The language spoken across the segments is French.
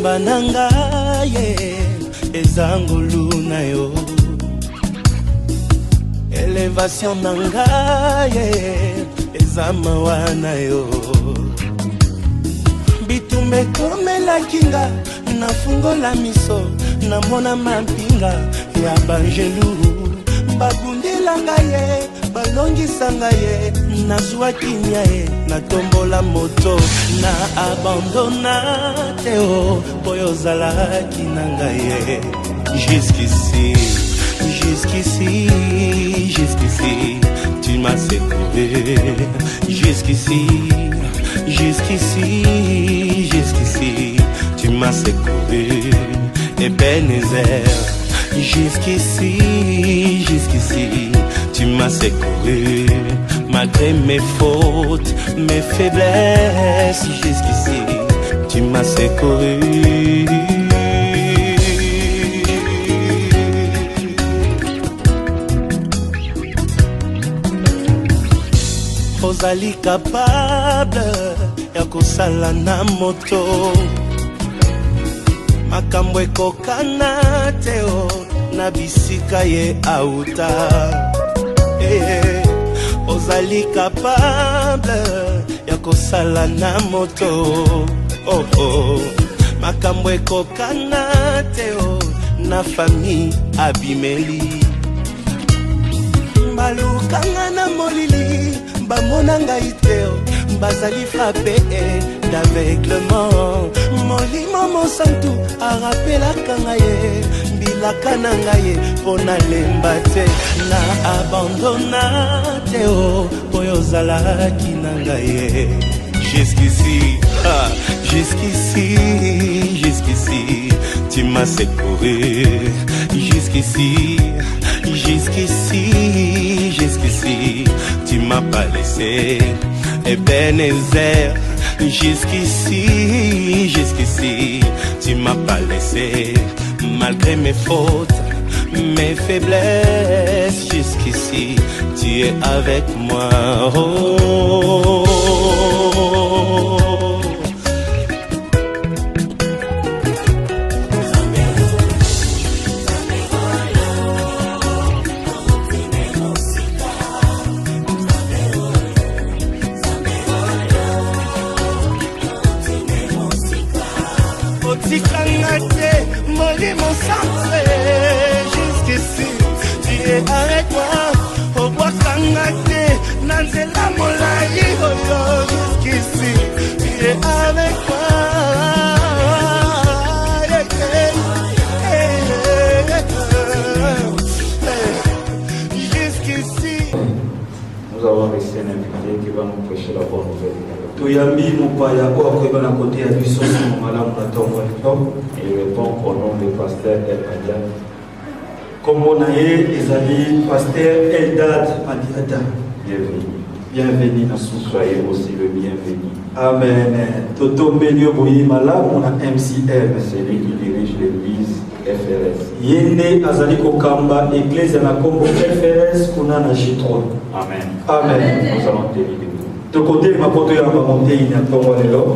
Motema nangaye ezangulu na yo. Elevation nangaye ezamawa na yo. Bitume komela kinga nafungola miso namona mampinga ya banjelu. Babundela ngaye balongisa ngaye nazwa kimia ye natombola moto na abandona teo boyo zalaki na ngaye. Jusqu'ici, jusqu'ici, jusqu'ici tu m'as secouru. Jusqu'ici, jusqu'ici, jusqu'ici tu m'as secouru. Ebenezer, jusqu'ici, jusqu'ici tu m'as secouru. Malgré mes fautes, mes faiblesses, jusqu'ici tu m'as secouru. Ozali capable ya kosala na moto makambo ekokana teo na bisika ye auta. Ozali capable ya kosala na moto makambo ekokana teo na famille abimeli. Balukanga na molili bamona ngai teo bazali frappé d'aveuglement. Molimo mosantu arapelaka ngaye mbilaka na ngaye pona lemba te na abandona teo oyo zalaki na ngaye. Jusqu'ici, jusqu'ici, jusqu'ici tu m'as secouru. Jusqu'ici, jusqu'ici, jusqu'ici tu m'as pas laissé. Ebenezer, jusqu'ici, jusqu'ici tu m'as pas laissé. Malgré mes fautes, mes faiblesses, jusqu'ici tu es avec moi. Mon centre, jusqu'ici, tu es avec moi. Au bois Kangate, Nanzela Molaï, jusqu'ici, tu es avec moi. Jusqu'ici. Nous avons reçu un invité qui va nous prêcher la bonne nouvelle. Toyambi Mupaya Oakeba na côté à Bisson, Madame Natombo. Il répond au nom du pasteur El Adia. Comme on a eu, Ezali, pasteur Eldad Adiada. Bienvenue. Bienvenue dans ce Soyez aussi le bienvenu. Amen. Toto Benio Boyi Malam, on a MCM. C'est lui qui dirige l'église FRS. Yende Azali Kokamba, église na Kombo FRS, Kuna na J3. Amen. Amen. Nous allons tenir debout. De côté, ma poto ya mamonté, il y a Tongo Lelo.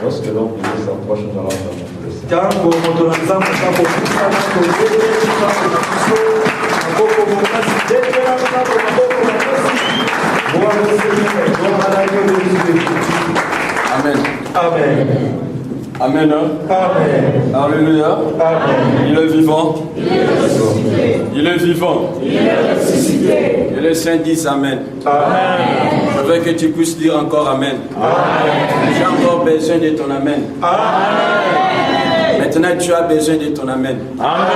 Lorsque l'homme s'approche, nous allons entendre le Seigneur. Tango Motonazam, Tango Pusa, Tango Zete, Tango Puso, Tango Mokasi, Dekela, Tango Mokoko, Gloire au Seigneur, gloire à la Dieu de Jésus. Amen. Amen. Amen. Amen. Alléluia. Amen. Il est vivant. Il est ressuscité. Il est vivant. Il est ressuscité. Et les saints disent Amen. Amen. Je veux que tu puisses dire encore Amen. Amen. J'ai encore besoin de ton Amen. Amen. Maintenant, tu as besoin de ton Amen. Amen.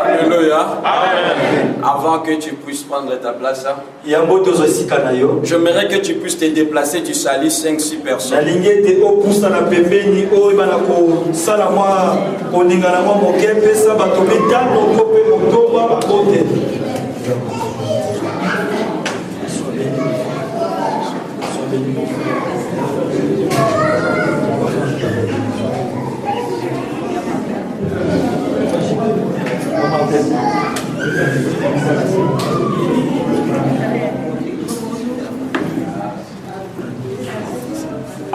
Alléluia. Amen. Avant que tu puisses prendre ta place, j'aimerais que tu puisses te déplacer. Tu salis 5-6 personnes.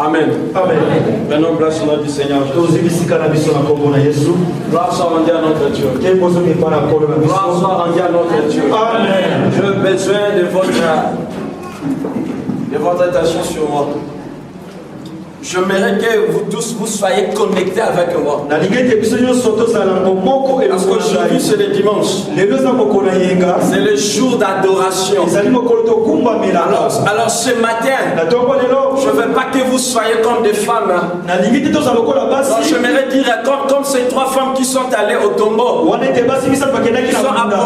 Amen. Amen. Prenons place au nom du Seigneur Jésus. tozibisika na biso na kombo na Yesu. Gloire soit rendue à notre Dieu. Ke bozomi pa na kolo na Gloire biso. soit rendue à notre Dieu. Amen. J'ai besoin de votre attention sur moi. J'aimerais que vous tous vous soyez connectés avec moi. nalingi te biso nyonso tozala ngo moko Parce qu'aujourd'hui c'est le dimanche. lelo eza mokolo na yenga C'est le jour d'adoration. ezali mokolo tokumbamelaka Alors ce matin, na ntongo lelo je ne veux pas que vous soyez comme des femmes. nalingi te tozala lokola Donc basi j'aimerais dire comme ces trois femmes qui sont allées au tombeau. wana ete basi misato bakendaki na munda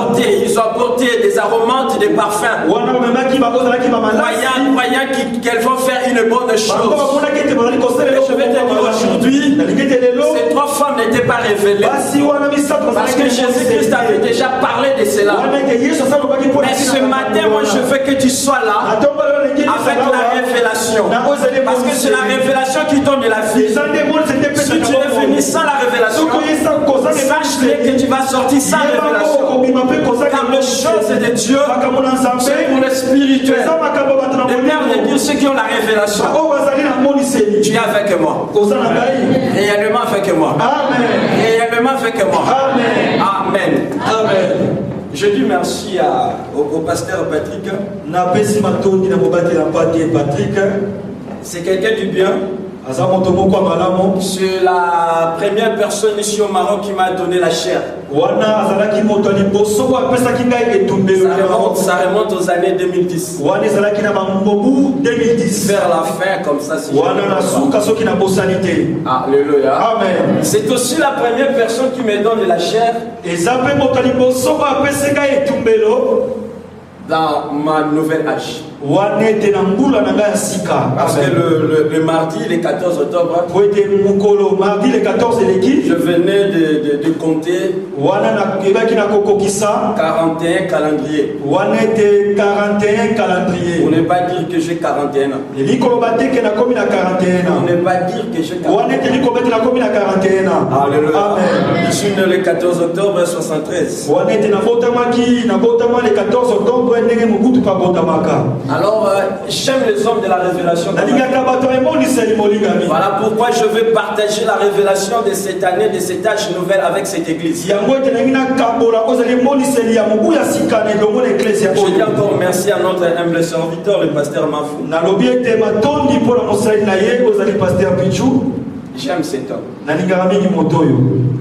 Ils ont apporté des aromates, des parfums. wana bamemaki bazalaki bamalasi Croyant qu'elles vont faire une bonne bango chose. bamonaki ete bazali kosala Et je vais te dire aujourd'hui, nalingi te lelo ces trois femmes n'étaient pas révélées. basi wana misato Parce que Jésus-Christ avait déjà parlé de cela. wana ete yesu asalobaki mpo Mais ce matin, moi je veux que tu sois là avec la révélation. Parce que c'est la révélation qui donne de la vie. Si tu es venu sans la révélation, sache que tu vas sortir sans révélation. Car les choses de Dieu, c'est pour le spirituel. Les Pères de Dieu, ceux qui ont la révélation. Tu es avec moi. Réellement avec moi. Réellement avec moi. Amen. Amen. Je dis merci au pasteur Patrick. napesi matondi na mobati na pati Patrick C'est quelqu'un du bien. aza moto moko ya malamu C'est la première personne ici au Maroc qui m'a donné la chair. wana azalaki moto ya liboso oyo apesaki ngai etumbelo ya Maroc. Ça remonte aux années 2010. wana ezalaki na bamobu 2010 Vers la fin, comme ça, si wana na suka soki na bosani te. Alléluia. Amen. C'est aussi la première personne qui me donne de la chair eza mpe moto ya liboso oyo apesi ngai etumbelo dans ma nouvelle âge. wana ete na mbula na ngai ya sika. Parce que le mardi, le 14 octobre, po ete mokolo mardi le 14 eleki je venais de compter wana nakebaki na kokokisa 41 calendriers. wana ete 41 Pour calendrier ne pas dire que j'ai 41 ans. elikoloba te ke nakomi na 41 Pour ans ne pas dire que j'ai 41 ans. wana ete elikoloba ete nakomi na 41 ans. Alléluia. Amen. Je suis né le 14 octobre 73. wana ete nabotama le 14 octobre ndenge mobutu pabotamaka. Alors, j'aime les hommes de la révélation. nalingaka bato emoniseli molingami. Voilà pourquoi je veux partager la révélation de cette année, de cet âge nouvel avec cette église. yango ete nangi nakambola ozali emoniseli ya mobu ya sika na elongo na eklesi ya Je dis oyo. encore merci à notre humble serviteur, le pasteur Mafou. nalobi ete matondi mpo na mosali na ye ozali paster pichu. J'aime cet homme. nalingaka mingi moto oyo.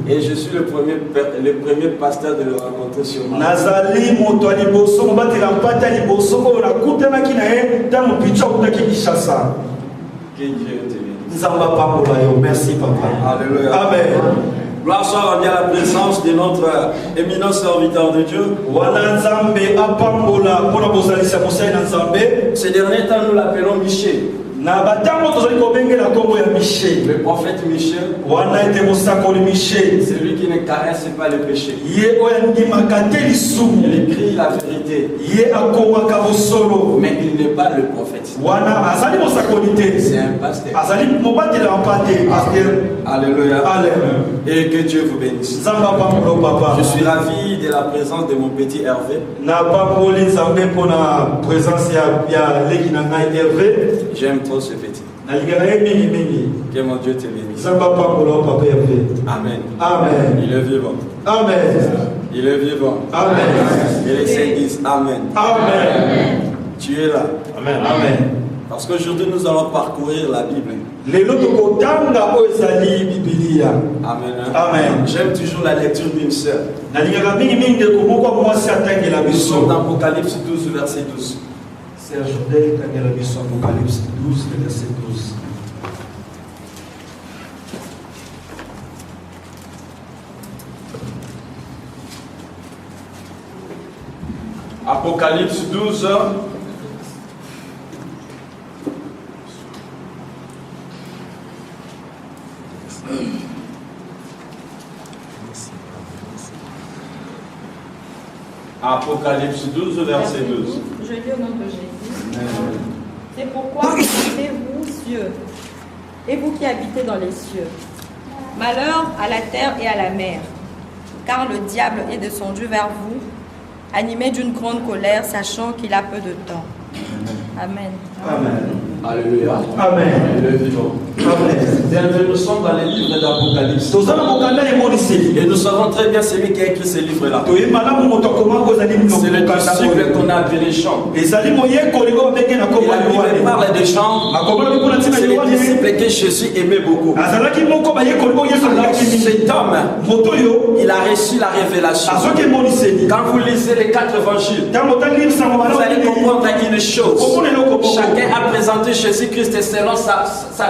Et je suis le premier pasteur de le rencontrer sur moi. nazali moto ya liboso mobatela mpata ya liboso oyo nakutanaki na ye ntango pichu akutaki kishasa. Que Dieu te bénisse. nzambe apambola yo. Merci papa. Alléluia. Amen. Gloire soit rendue à la présence de notre éminent serviteur de Dieu. wana nzambe apambola mpona bozalisa mosali na nzambe. Ces derniers temps, nous l'appelons Michel. na batango tozali kobengela nkombo ya mishe. Le prophète Michel, wana ete mosakoli mishe c'est lui qui ne caresse pas le péché. ye oyo andimaka te lisumu. Il écrit la vérité, ye akomaka bosolo. mais il n'est pas le prophète. wana azali mosakoli te, C'est un pasteur. azali mobatela mpa te. paster. Alléluia. Amen. Et que Dieu vous bénisse. nzambe apambola papa. Je suis ravi de la présence de mon petit Hervé. napamboli nzambe mpona présence ya leki na ngai Hervé. J'aime trop ce petit. nalingaka ye mingi. Que mon Dieu te bénisse. nzambe apambola papa Hervé. Amen. Amen. Il est vivant. Amen. Il est vivant. Amen. Et les saints disent Amen. Amen. Tu es là. Amen. Amen. Parce qu'aujourd'hui nous allons parcourir la Bible. lelo tokotanga oyo ezali bibilia. Amen. Amen. J'aime toujours la lecture d'une sœur. nalingaka mingi ndeko moko ya mwasi atangela Nous biso. sommes dans Apocalypse 12, verset 12. Serge Del tangela biso Apocalypse 12 verset 12. Apocalypse 12. Apocalypse 12, verset 12. Je lis au nom de Jésus. C'est pourquoi levez-vous, cieux, et vous qui habitez dans les cieux. Malheur à la terre et à la mer, car le diable est descendu vers vous, animé d'une grande colère, sachant qu'il a peu de temps. Amen. Amen. Alléluia. Amen. Nous sommes dans les livres d'Apocalypse. Et nous savons très bien celui qui a écrit ces livres-là. C'est le disciple qu'on a appelé Jean. Il parle de Jean. C'est le disciple que Jésus aimait beaucoup. Alors cet homme, il a reçu la révélation. Quand vous lisez les 4 évangiles, vous allez comprendre une chose. Chacun a présenté Jésus-Christ selon sa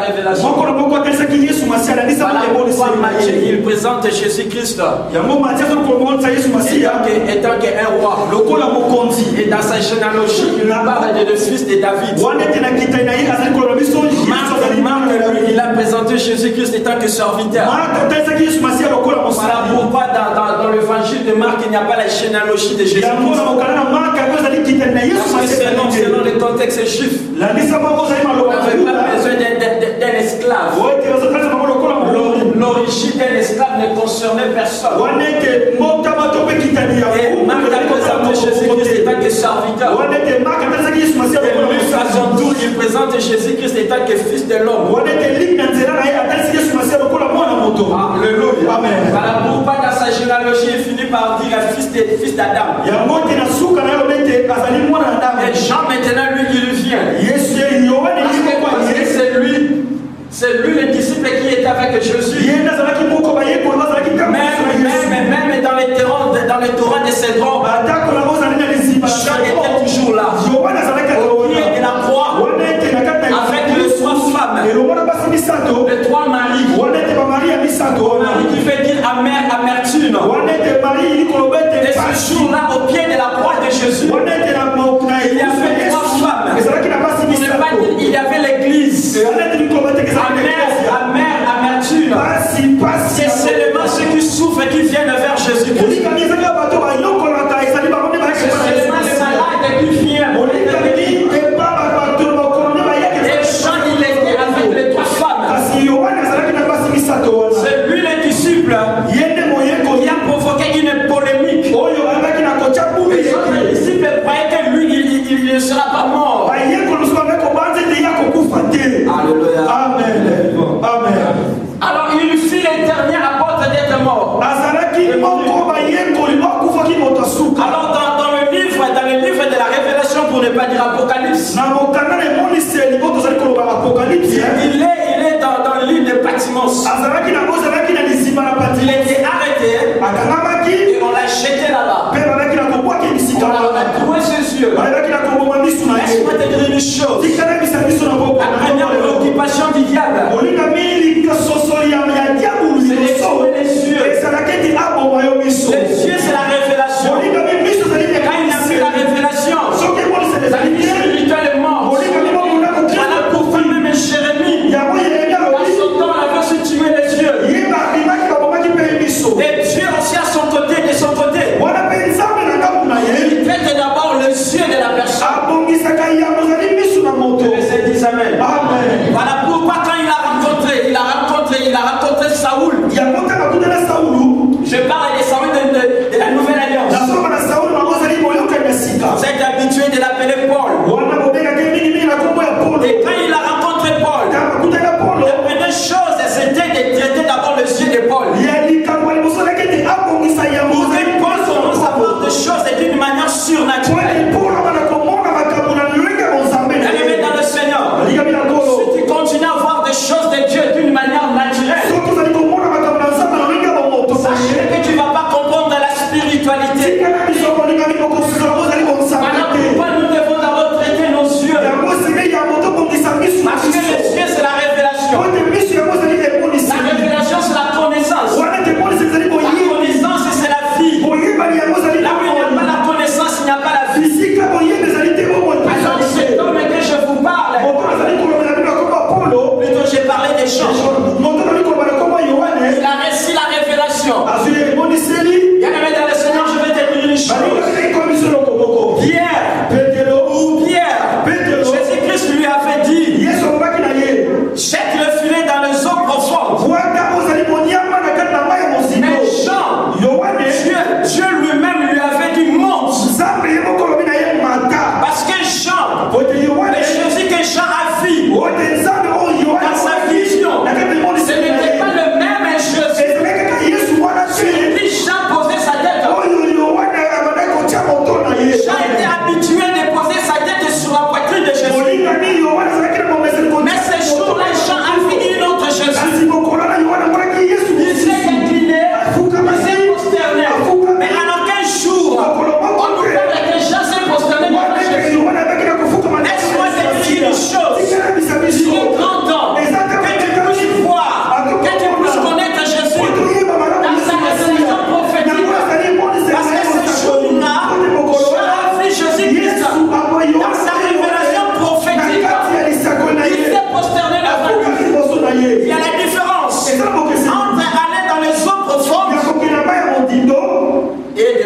révélation. Voilà pourquoi Matthieu, il présente Jésus-Christ étant qu'un roi. Et dans sa généalogie, il parle de fils de David. Marc, lui, il a présenté Jésus-Christ étant que serviteur. Voilà pourquoi dans l'évangile de Marc, il n'y a pas la généalogie de Jésus-Christ. Selon le contexte juif, on n'avait pas besoin d'un esclave. L'origine d'un esclave ne concernait personne. Et Marc a présenté Jésus-Christ étant que serviteur. Et Luc, à son tour, il présente Jésus-Christ étant que fils de l'homme. Alléluia. Voilà pourquoi dans sa généalogie, il finit par dire fils d'Adam. Et Jean, maintenant, lui, il vient. Parce que c'est lui le disciple qui était avec Jésus. Même dans les Torah de Cédron, Jean était toujours là. Au pied de la croix, avec les 3 femmes, les 3 maris. Marie qui fait dire amertume. Et ce jour-là, au pied de la croix de Jésus, il y avait 3 femmes. Il y avait l'église. Amertume. C'est seulement ceux qui souffrent et qui viennent vers Jésus-Christ. C'est seulement les malades qui viennent. Et Jean, il était avec les 3 femmes. C'est lui le disciple qui a provoqué une polémique. Les autres disciples croyaient que lui, il ne sera pas mort. Alléluia. Amen. Alors il fut le dernier apôtre d'être mort. Alors dans le livre de la Révélation, pour ne pas dire Apocalypse, il est dans le livre de Patmos. Il était arrêté et on l'a jeté là-bas. On a trouvé ses yeux. Laisse-moi te dire une chose. La première préoccupation du diable, c'est de sauver les yeux. Les yeux, c'est la révélation. Quand il n'a plus la révélation, ça veut dire spirituellement. Voilà pourquoi même Jérémie, dans son temps, avait aussi tué les yeux. Et Dieu aussi à son côté, de son côté. Il traite d'abord les yeux de la personne. Que les disent Amen. Voilà pourquoi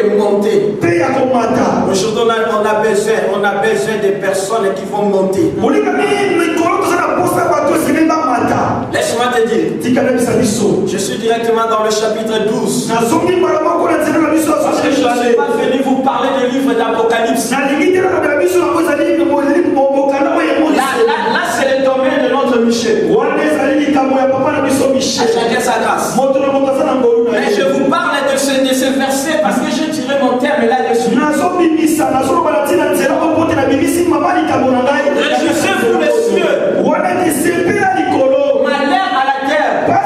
de monter. Aujourd'hui, on a besoin de personnes qui vont monter. Laisse-moi te dire, je suis directement dans le chapitre 12. Parce que je ne suis pas venu vous parler du livre d'Apocalypse. Là, c'est le domaine de notre Michel. À chacun sa grâce. Mais je vous parle de ce verset parce que j'ai tiré mon terme là-dessus. Réjouissez-vous les cieux. Malheur à la terre. Là,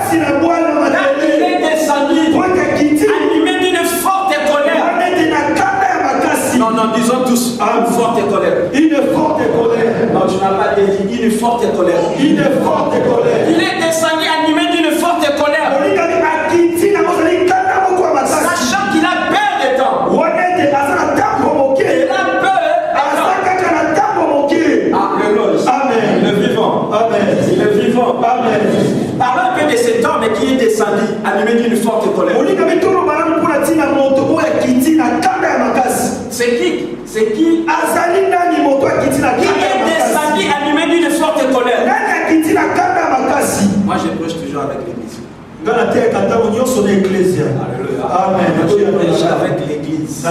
il est descendu, animé d'une forte colère. Non, disons tous une forte colère. Une forte colère. Non, tu n'as pas dit une forte colère. Une forte colère. Il est descendu animé d'une forte colère. Sachant qu'il a peur des temps. Il a peur. Amen. Le vivant. Amen. Le vivant. Amen. Parlons un peu de cet homme qui est descendu animé d'une forte colère. C'est qui? C'est qui? Qui est descendu animé d'une forte colère. Moi je prêche toujours avec l'église. Amen. Je prêche avec l'église.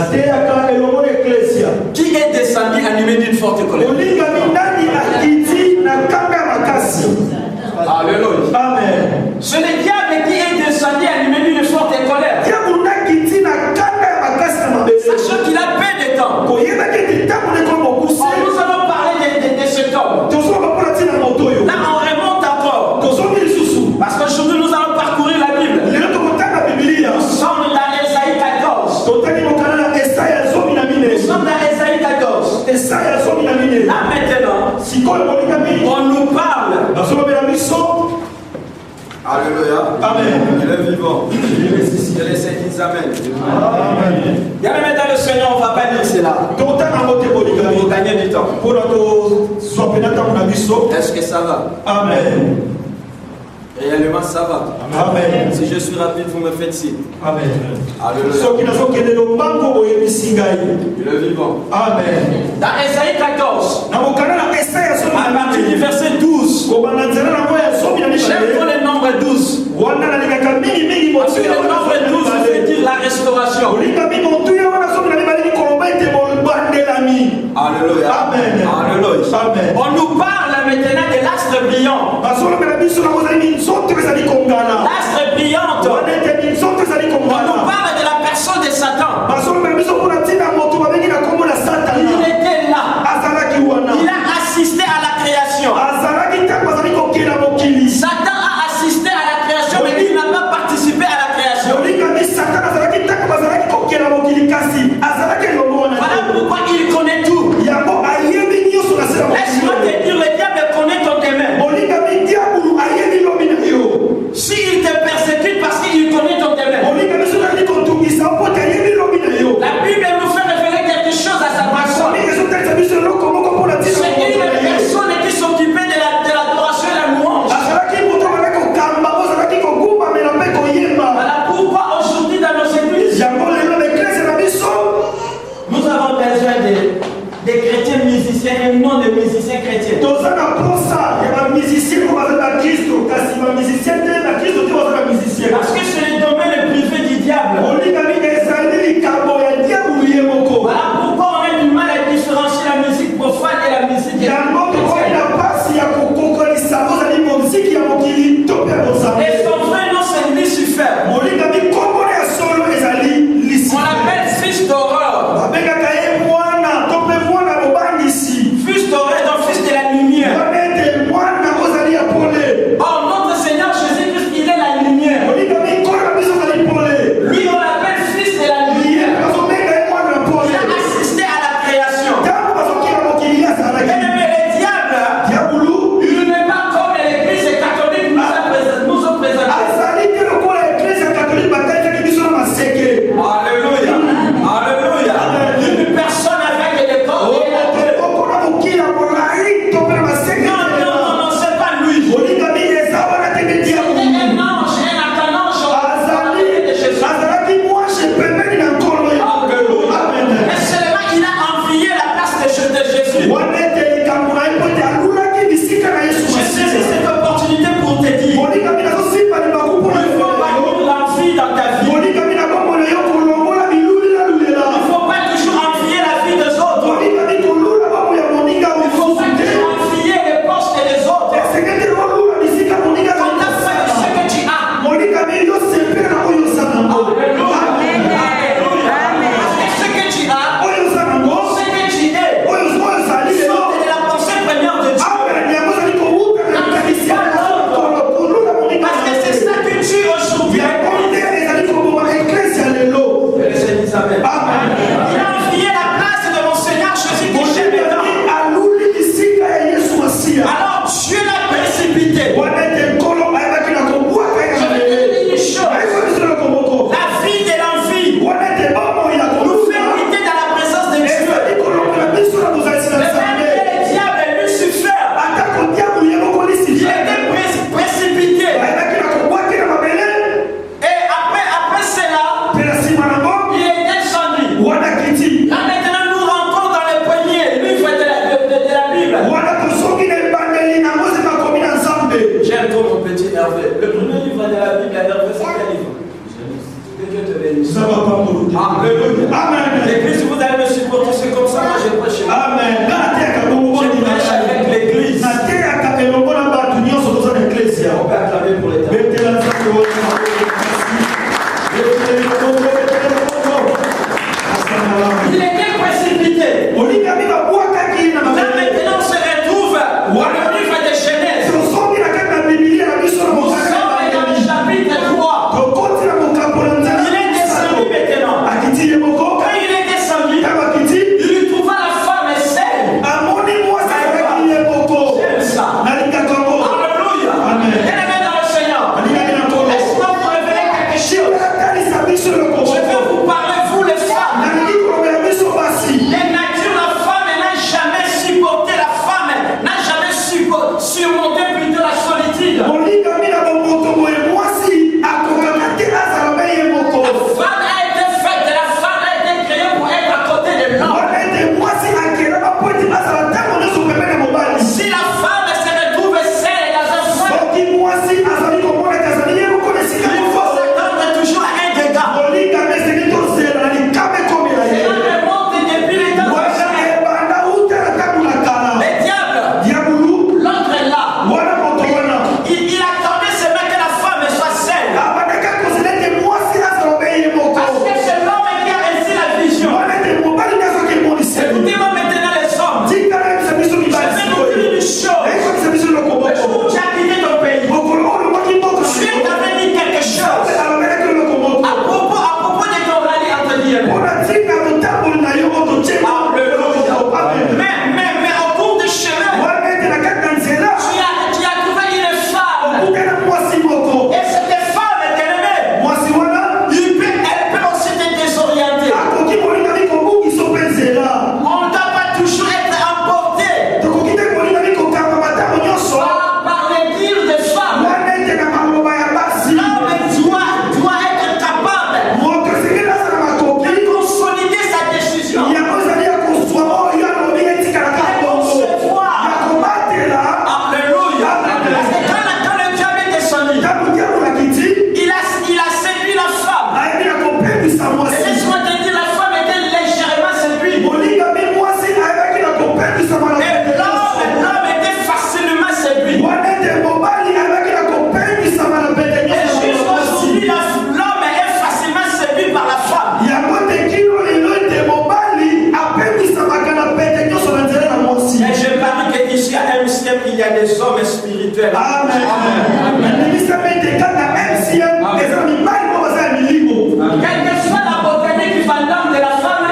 Qui est descendu animé d'une forte colère? Alléluia. Amen. C'est le diable qui est descendu animé d'une forte colère. Sachant qu'il a peu de temps. Nous allons parler de cet homme. Là, on remonte encore. Parce qu'aujourd'hui, nous allons parcourir la Bible. Nous sommes dans Ésaïe 14. Nous sommes dans Ésaïe 14. Là, maintenant, on nous parle. Alléluia. Amen. Il est vivant. Il est ici. Il est Saint-Disent. Amen. Bien aimé dans le Seigneur, on ne va pas dire cela. Pour gagner du temps. Est-ce que ça va? Amen. Réellement, ça va. Amen. Si je suis rapide, vous me faites signe. Amen. Alléluia. Il est vivant. Amen. Dans Ésaïe 14, à partir du verset 12, j'aime le nombre 12. Parce que le nombre 12 veut dire la restauration. Alléluia. Amen. Alléluia. On nous parle maintenant de l'astre brillant. L'astre brillante. On nous parle de la personne de Satan. Il était là. Il a assisté à la création. Satan a assisté à la création, mais il n'a pas participé à la création. Voilà pourquoi il connaît tout. Laisse-moi te dire, le diable connaît ton demeure. S'il te persécute parce qu'il connaît ton demeure. La Bible nous fait révéler quelque chose à sa personne. C'est une personne qui s'occupait de l'adoration et la louange. Voilà pourquoi aujourd'hui dans nos églises, L'église, vous allez me supporter, c'est comme ça, moi je prêche. Amen. Je prêche avec l'église. On peut acclamer pour l'État. Il était précipité. Là maintenant on se retrouve dans le livre de Genèse. Nous sommes dans le chapitre 3. Il est descendu maintenant. Quand il est descendu, il trouva la femme seule. J'aime ça. Alléluia. Bien-aimé dans le Seigneur. Laisse-moi vous révéler quelque chose. Je vais vous parler, vous les femmes. Les natures, la femme n'a jamais supporté, la femme n'a jamais surmonté plutôt la solitude. La femme a été faite, la femme a été créée pour être à côté de l'homme. Si la femme se retrouve seule dans un foyer, il faut s'attendre toujours à un dégât. Cela remonte depuis les temps anciens. Le diable, l'autre est là. Il attendait seulement que la femme soit seule. Parce que c'est l'homme qui a ainsi la vision. Écoutez-moi maintenant les hommes. Je vais vous dire une chose. Le jour où tu as quitté ton pays, Dieu t'avait dit quelque chose. À propos de ton rallye entre Dieu. Mais au cours du chemin, tu as trouvé une femme. Et cette femme est aimée. Elle peut aussi te désorienter. On ne doit pas toujours être emporté par les dires des femmes. L'homme doit être capable de consolider sa décision. Alléluia. Parce que quand le diable est descendu, il a séduit la femme. Et laisse-moi te dire, la femme était légèrement séduite. Et l'homme était facilement séduit. Et jusqu'aujourd'hui, l'homme est facilement séduit par la femme. Et je parie qu'ici à MCM, il y a des hommes spirituels. Quelle que soit la beauté du fantôme de la femme,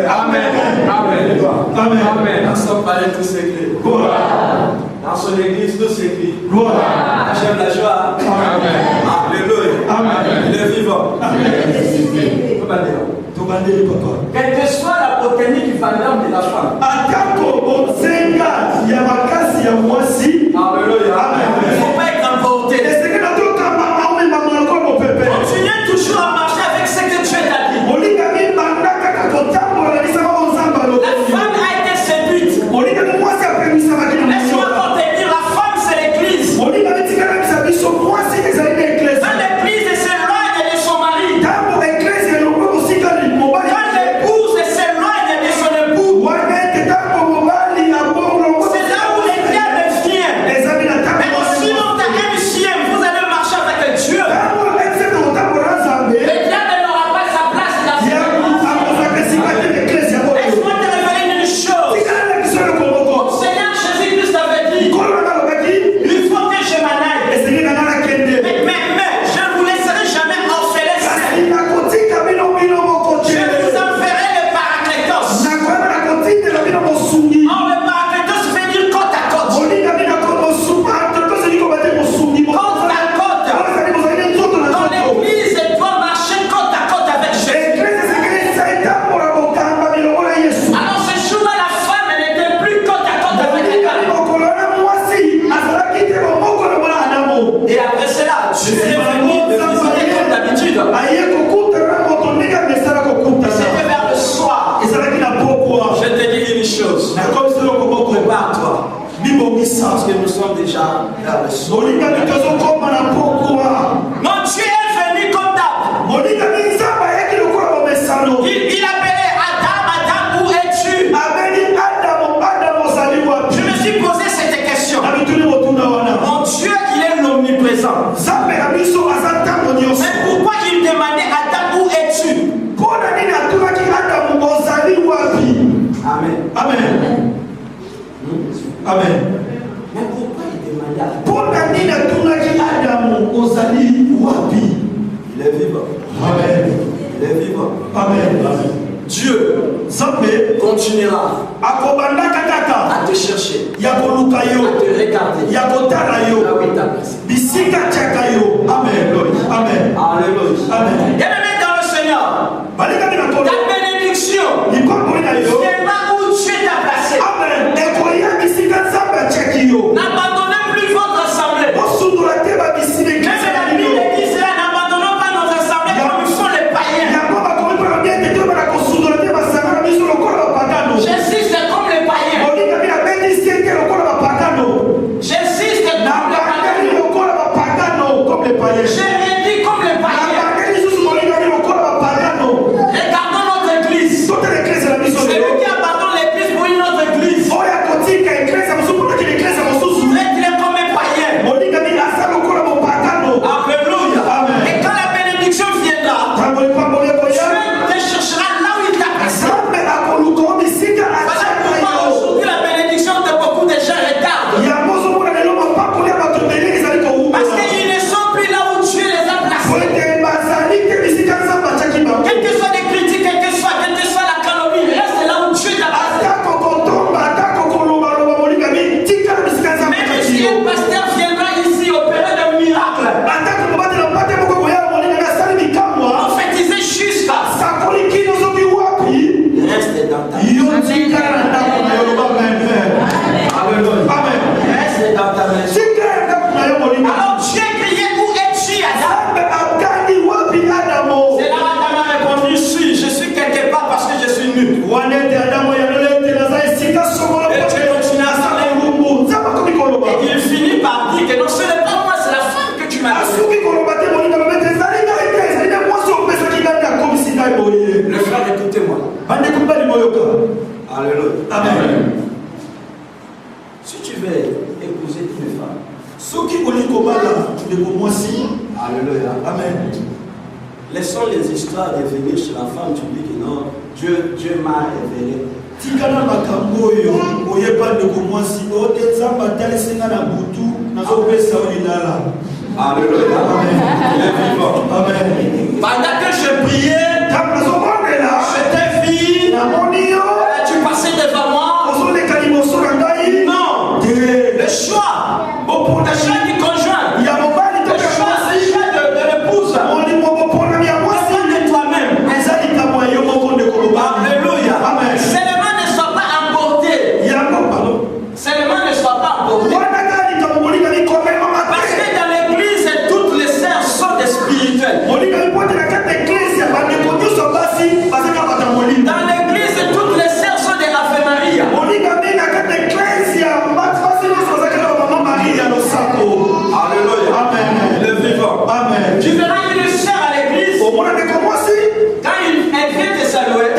Amen. Dans son palais, tout s'écrit. Dans son église, tout s'écrit. J'aime la joie. Alléluia. Il est vivant. Quelle que soit la beauté du fantôme de la femme. Alléluia. Il ne faut pas être emporté. Continuez toujours à marcher avec ce que Dieu t'a dit. La femme a été séduite. Laisse-moi te dire, la femme c'est l'église. Quand l'église s'éloigne de son mari, quand l'épouse s'éloigne de son époux, c'est là où le diable vient. Mais aussi est vivant. Amen. Il est vivant. Amen. Dieu continuera à te chercher, à te regarder là où il t'a placé. Amen. Amen. Bien-aimé dans le Seigneur, ta bénédiction viendra où Dieu t'a placé. N'abandonnez plus votre assemblée. Même la Bible dit cela, n'abandonnons pas nos assemblées comme ils font les païens. J'insiste comme les païens. J'insiste comme les païens. J'ai rien dit comme les païens. Regardons notre église. Celui qui abandonne l'église pour une autre église. Faites-les comme un païen. Alléluia. Et quand la bénédiction viendra, Dieu te cherchera là où il t'a placé. Voilà pourquoi aujourd'hui la bénédiction de beaucoup de gens retarde. Parce qu'ils ne sont plus là où Dieu les a placés. Quelles que soient les critiques, quelle que soit la calomnie, reste là où Dieu t'a placé. Même si un pasteur viendra ici opérer de miracles, prophétiser jusqu'à reste dans ta maison. Reste dans ta maison. Alors Dieu criait où es-tu, Adam? C'est là Adam a répondu, je suis quelque part parce que je suis nu. Et Dieu continue à parler. Et il finit par dire que non, ce n'est pas moi, c'est la femme que tu m'as donnée. Le frère, écoutez-moi. Alléluia. Amen. Si tu veux épouser une femme, alléluia. Amen. Laissons les histoires de venir chez la femme, tu dis que non, Dieu m'a révélé. Tikana makambo yo oyeba ndeko mwasi ote nzamba talisinga na butu nazopesa olilala. Alléluia. Amen. Pendant que je priais, je t'ai vu, tu passais devant moi. Non, le choix du conjoint, le choix de l'épouse, de toi-même. Alléluia. Seulement ne sois pas emporté. Seulement ne sois pas emporté. Parce que dans l'église, toutes les sœurs sont des spirituels. Dans l'église, toutes les sœurs sont des Ave Maria. Alléluia. Amen. Le vivant. Amen. Tu verras une sœur à l'église. Quand elle vient te saluer.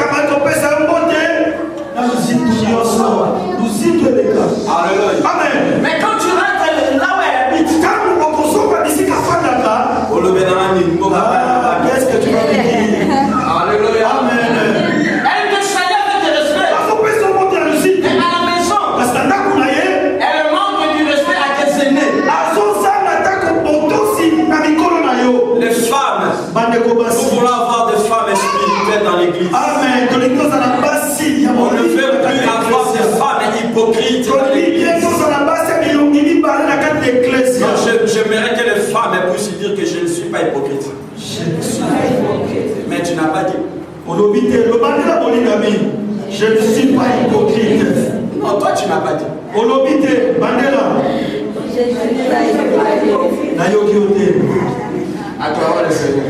Alléluia. Amen. Mais quand tu rentres là où elle habite, qu'est-ce que tu vas me dire? alléluia. Amen. Elle te salue avec respect. Et à la maison, elle manque du respect à tes aînés. Les femmes, nous voulons avoir des femmes spirituelles dans l'église. Amen. On ne veut plus avoir des femmes hypocrites dans l'église. J'aimerais que les femmes puissent dire que je ne suis pas hypocrite. Mais tu n'as pas dit. Je ne suis pas hypocrite. Non, toi tu n'as pas dit. À toi, le Seigneur.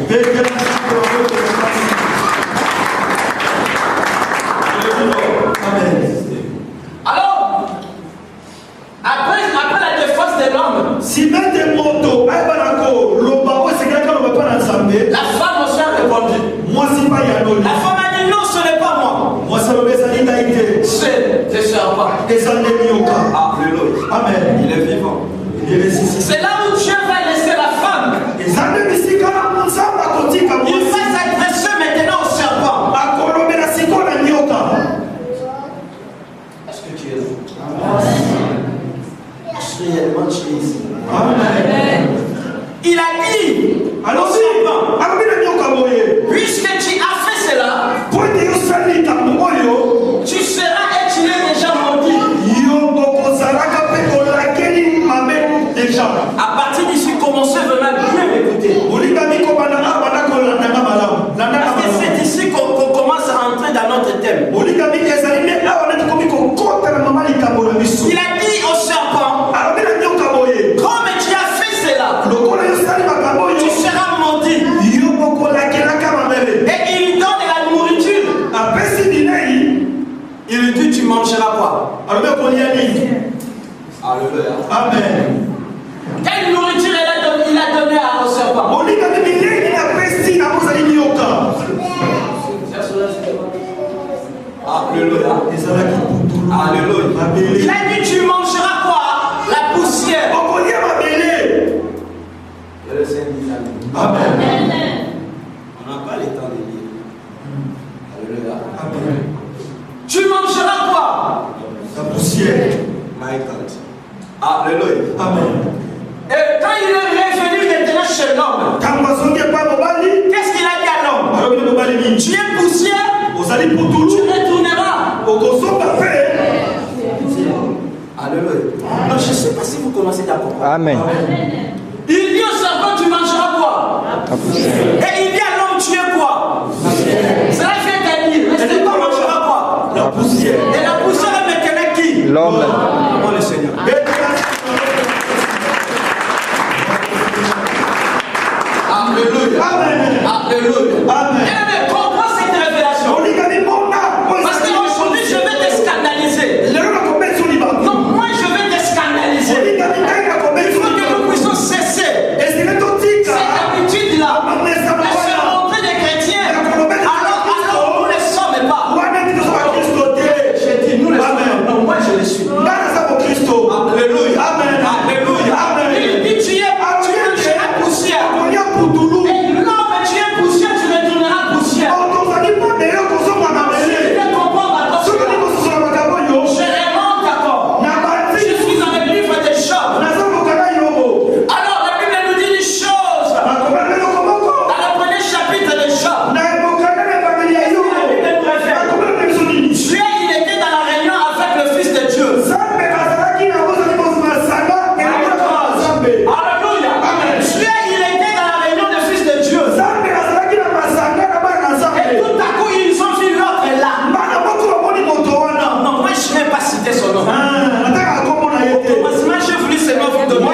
Alors, après la défense de l'homme, la femme aussi a répondu. La femme a dit non, ce n'est pas moi. C'est des serpents. Alléluia. Amen. Il est vivant. C'est là où Dieu va laisser la femme. Il va s'adresser maintenant au serpent. Est-ce que tu es là? Est-ce réellement tu es ici? Amen. Il a dit au serpent, Alléluia. Amen. Et quand il est revenu maintenant chez l'homme, qu'est-ce qu'il a dit à l'homme? Tu es poussière, tu retourneras. Alléluia. Non, je ne sais pas si vous commencez d'accord. Amen. Il dit au serpent, tu mangeras quoi? Et il dit à l'homme, tu es quoi? Cela fait te dire, restez pas, mangera quoi? La poussière. Et la poussière, elle me connaît qui? L'homme. Oh le Seigneur. Alléluia. Amen. Alléluia. Amen. Et comprends cette révélation. Parce qu'aujourd'hui, je vais te scandaliser. Non, moi, je vais te scandaliser. Il faut que nous puissions cesser cette habitude-là de se montrer des chrétiens alors nous ne le sommes pas. J'ai dit, nous le sommes. Non, moi, je le suis. Alléluia. Amen. Alléluia. Amen. Il dit, tu es poussière. Et l'homme, tu es poussière, tu retourneras poussière. Tu peux comprendre d'accord? Je remonte d'accord. Je suis dans le livre de Job. Alors la Bible nous dit une chose. Dans le premier chapitre de Job, la Bible nous révèle. Dieu, il était dans la réunion avec le Fils de Dieu. Alléluia. Dieu, il était dans la réunion du Fils de Dieu. Et tout à coup, ils ont vu l'autre là. Non, moi je ne vais pas citer son nom. Au commencement, j'ai voulu seulement vous donner.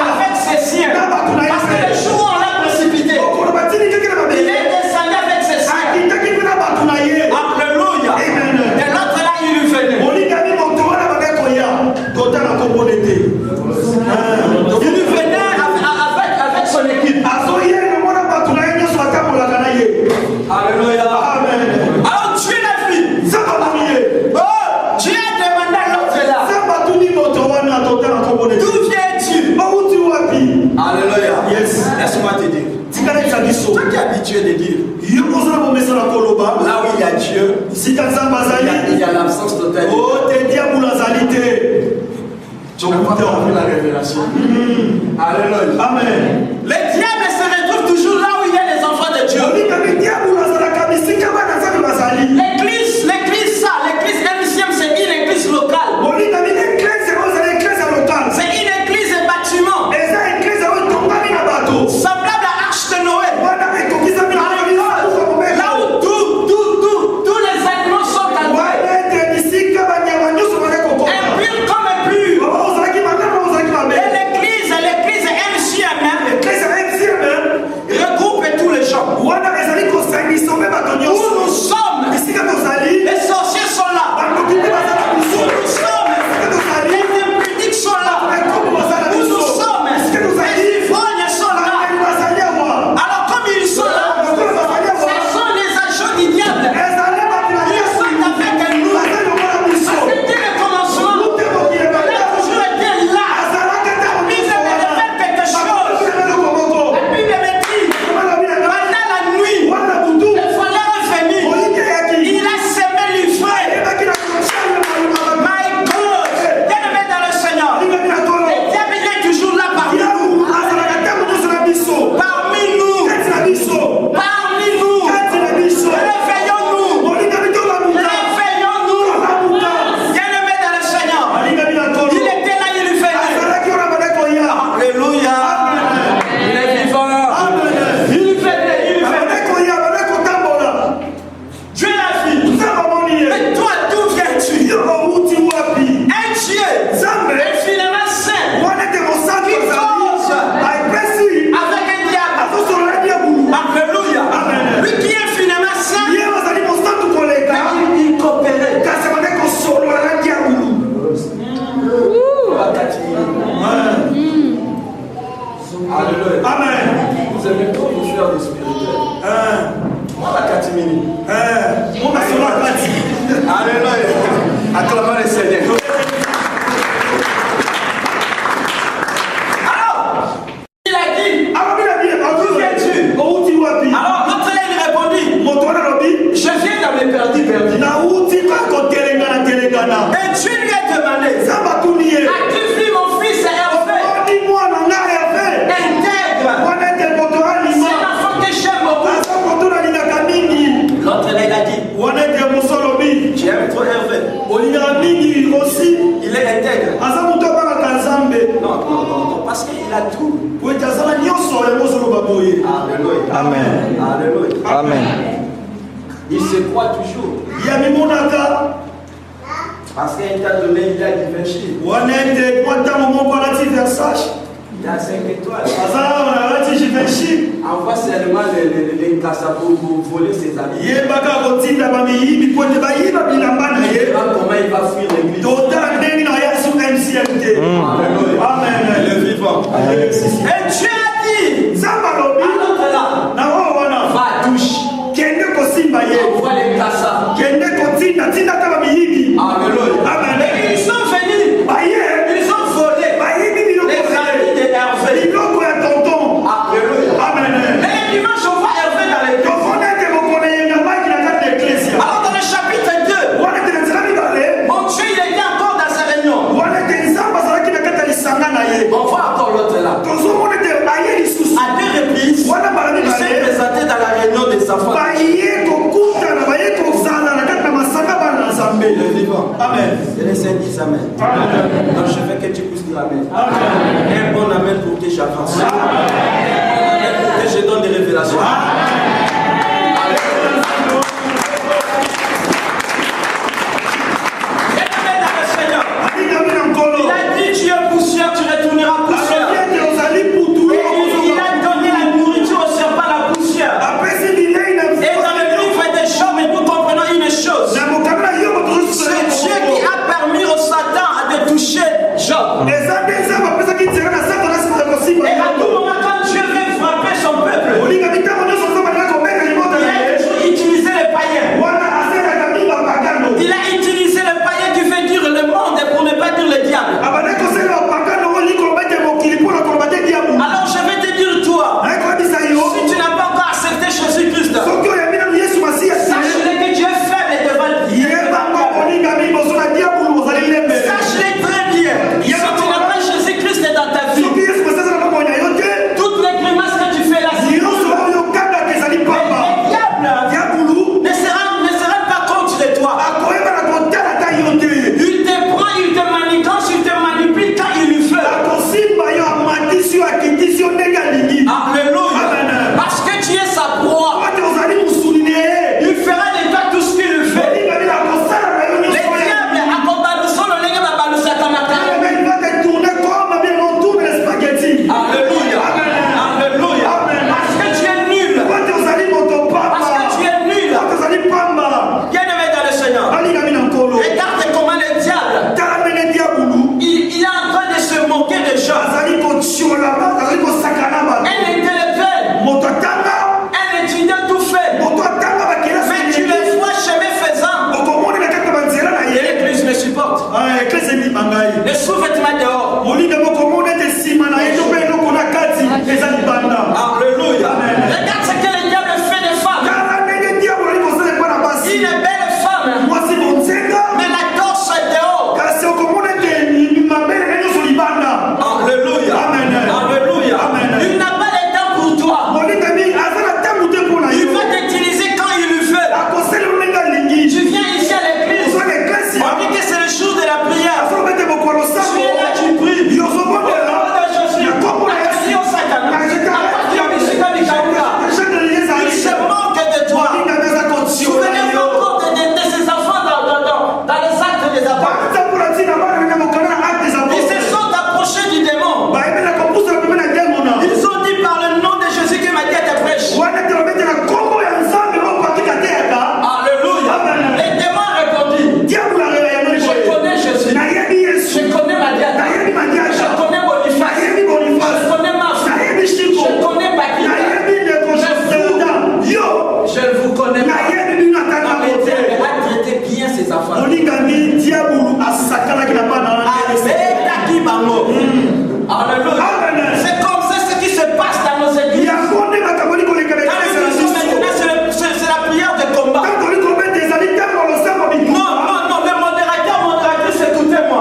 Avec ses siens. Parce que le jour où on l'a précipité, il est descendu avec ses siens. Alléluia. Et l'autre là, il lui venait. Il lui venait avec son équipe. Alléluia. Alors Dieu l'a vu. Oh, Dieu a demandé à l'autre là. D'où viens-tu? Alléluia. Yes. Laisse-moi te dire. Toi qui es habitué de dire, là où il y a Dieu, il y a l'absence totale. Tu n'as pas compris la révélation. Alléluia. Amen. Le diable se retrouve toujours là où il y a les enfants de Dieu. L'église ça, l'église MCM, c'est une église locale. C'est une église bâtiment. Semblable à l'arche de Noé. Là où tous les animaux sont entrés. Impurs comme impurs. Et l'église MCM regroupe tous les gens. croit toujours. Yamimonaka. Parce qu'il t'a donné, il a diverti. Wanete kwa tamu Mungu anati versage. Il a 5 étoiles. Azara anati jiveshi. Envoie seulement les cassas pour voler ses amis. Yebaka kotinda bamiyibi pote bayiba bilamba na ye. Comment il va fuir l'église. Tota ndeni na Yesu MCMT. Amen. Le vivant. Et Dieu a dit. Zambalobi. Alors là. Na wana. Va touche. Kende kosimba ye. Envoie les cassas. Kende kotinda tinda kama miyibi. Alléluia. Amen. Et ils sont venus. Baye. Ils ont volé. Bayibi biloko. Les amis de Hervé. Biloko ya tonton. Alléluia. Amen. Et dimanche, on voit Hervé dans l'église. Alors dans le chapitre 2, mon Dieu il était encore dans sa réunion. On voit encore l'autre là. À 2 reprises, il s'est présenté dans la réunion des enfants. Le vivant. Amen. Et les saints disent Amen. Donc je veux que tu pousses dire Amen. Un bon Amen pour que j'avance. Et pour que je donne des révélations. Il a dit tu es poussière, tu retourneras poussière. Et il a donné la nourriture au serpent, la poussière. Et dans le livre des Job, nous comprenons une chose. C'est Dieu qui a permis au Satan de toucher Job. Et à tout moment, quand Dieu veut frapper son peuple, il a toujours utilisé les païens. Il a utilisé les païens qui veut dire le monde pour ne pas dire le diable. Alors je vais te dire toi, si tu n'as pas encore accepté Jésus-Christ, sache-le que Dieu est faible devant lui. Sache-le très bien. Si tu n'as pas Jésus-Christ dans ta vie, toutes les grimaces que tu fais là, le diable ne sera pas contre toi. Il te prend, il te manigance, il te manipule quand il lui fait. Alléluia. Parce que tu es sa proie. Il fera de toi tout ce qu'il fait. Les diables, à Kobaluso, le nègre va balusa Kamaka. Alléluia. Alléluia. Parce que tu es nul. Parce que tu es nul. Bien-aimé dans le Seigneur. Regarde comment le diable, il est en train de se moquer des gens. Un intellectuel, un étudiant tout fait. Mais tu les vois chemin faisant. L'église me supporte. Les sous-vêtements dehors. Alléluia. Regarde ce que le diable fait des femmes. Il est belle femme, mais la torse est dehors. Alléluia. Alléluia. Il n'a pas le temps pour toi. Il va t'utiliser quand il le veut. Tu viens ici à l'église. On dit que c'est le jour de la prière. Tu es là, tu pries. Il se moque de toi. Souvenez-vous encore de ces enfants dans les actes des apôtres. Ils se sont approchés du démon. Ils ont dit par le nom de Jésus que ma tête est fraîche. Alléluia. Les démons répondit. Je connais Jésus. Je connais ma diète. Je connais Boniface. Je connais Marc. Je connais Bakita. Je ne vous connais pas. Non, mais Dieu a traité bien ses enfants. Alléluia. C'est comme ça ce qui se passe dans nos églises. Quand nous sommes maintenant, c'est la prière de combat. Non, le modératrice, écoutez-moi.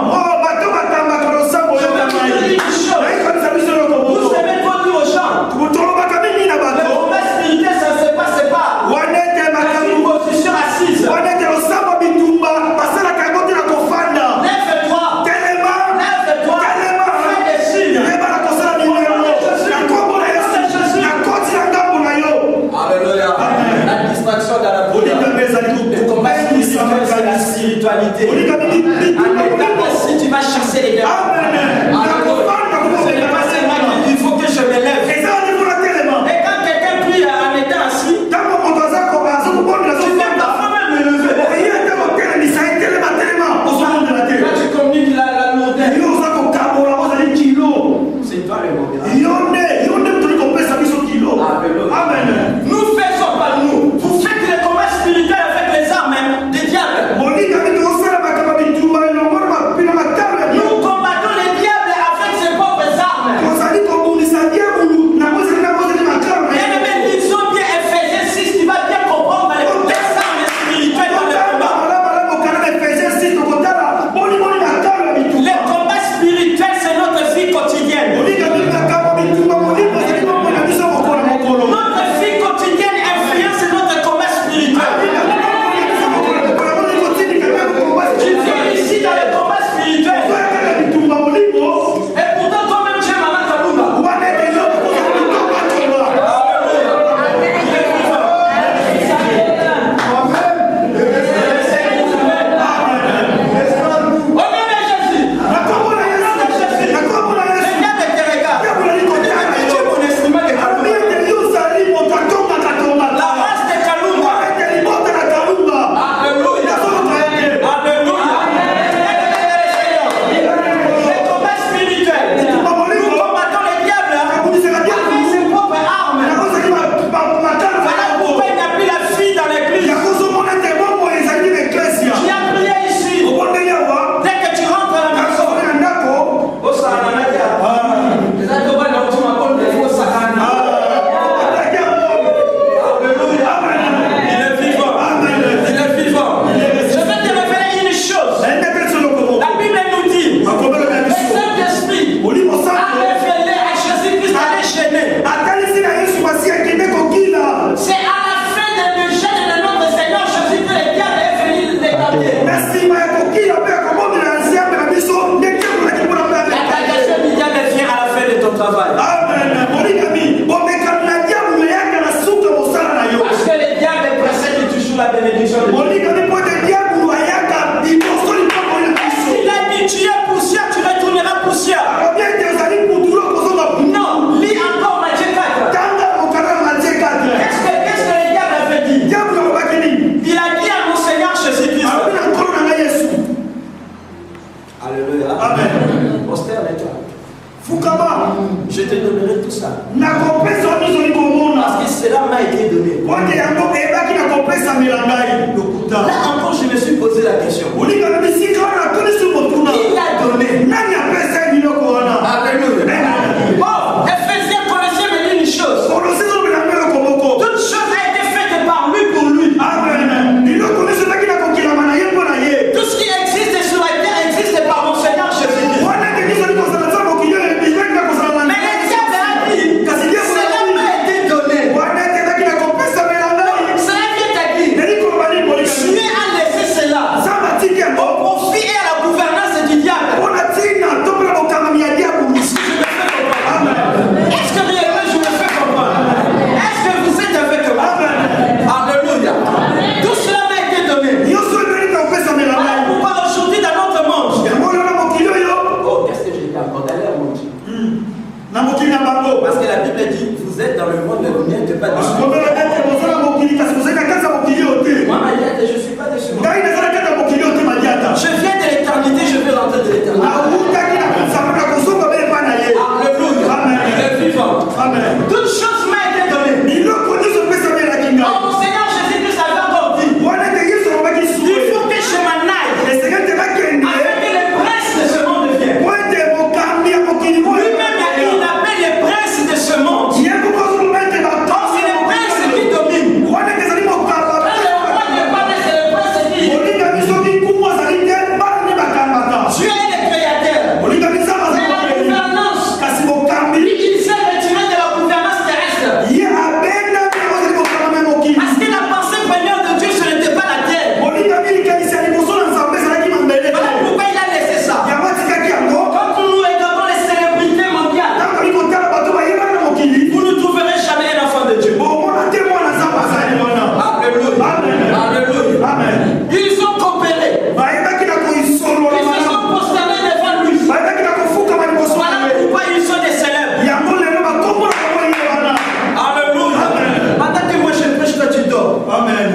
Je vais vous dire une chose. Vous savez quoi dire aux gens? Le combat spirituel, ça ne se passe pas. Dans une position assise. Lève-toi. Lève-toi. Fais des signes. Je te donnerai tout ça. Parce que cela m'a été donné. Là encore, je me suis posé la question. Il a donné. Alléluia. Oh, Éphésiens, Colossiens me dit une chose. Toute chose a été faite par lui pour lui. Tout ce qui existe sur la terre existe par mon Seigneur Jésus-Christ. Mais le diable a dit, cela m'a été donné. Donc, cela vient à qui? Dieu a laissé cela au profit et à la gouvernance du diable. Est-ce que réellement je me fais comprendre? Est-ce que vous êtes avec moi? Alléluia. Tout cela m'a été donné. Voilà pourquoi aujourd'hui dans notre monde. Oh, qu'est-ce que j'ai dit encore d'aller à mon Dieu? Parce que la Bible dit, vous êtes dans le monde, mais vous n'êtes pas dessus. Moi, je ne suis pas dessus. Je viens de l'éternité, je vais rentrer de l'éternité. Alléluia. Il est vivant. Toute chose m'a été donnée. Oh, mon Seigneur Jésus-Christ avait encore dit, il faut que je m'en aille, afin que les princes de ce monde viennent. Lui-même, il appelle les princes de ce monde. Or, c'est les princes qui dominent. Quand le roi ne parle, c'est les princes qui Dieu est le créateur. C'est la gouvernance. Il s'est retiré de la gouvernance terrestre. Parce que la pensée première de Dieu, ce n'était pas la terre. Voilà pourquoi il a laissé ça. Quand nous regardons les célébrités mondiales, vous ne trouverez jamais un enfant de Dieu. Alléluia. Alléluia. Ils ont coopéré. Ils se sont prosternés devant lui. Voilà pourquoi ils sont des célèbres. Alléluia. Pendant que moi je prêche, toi tu dors. Amen.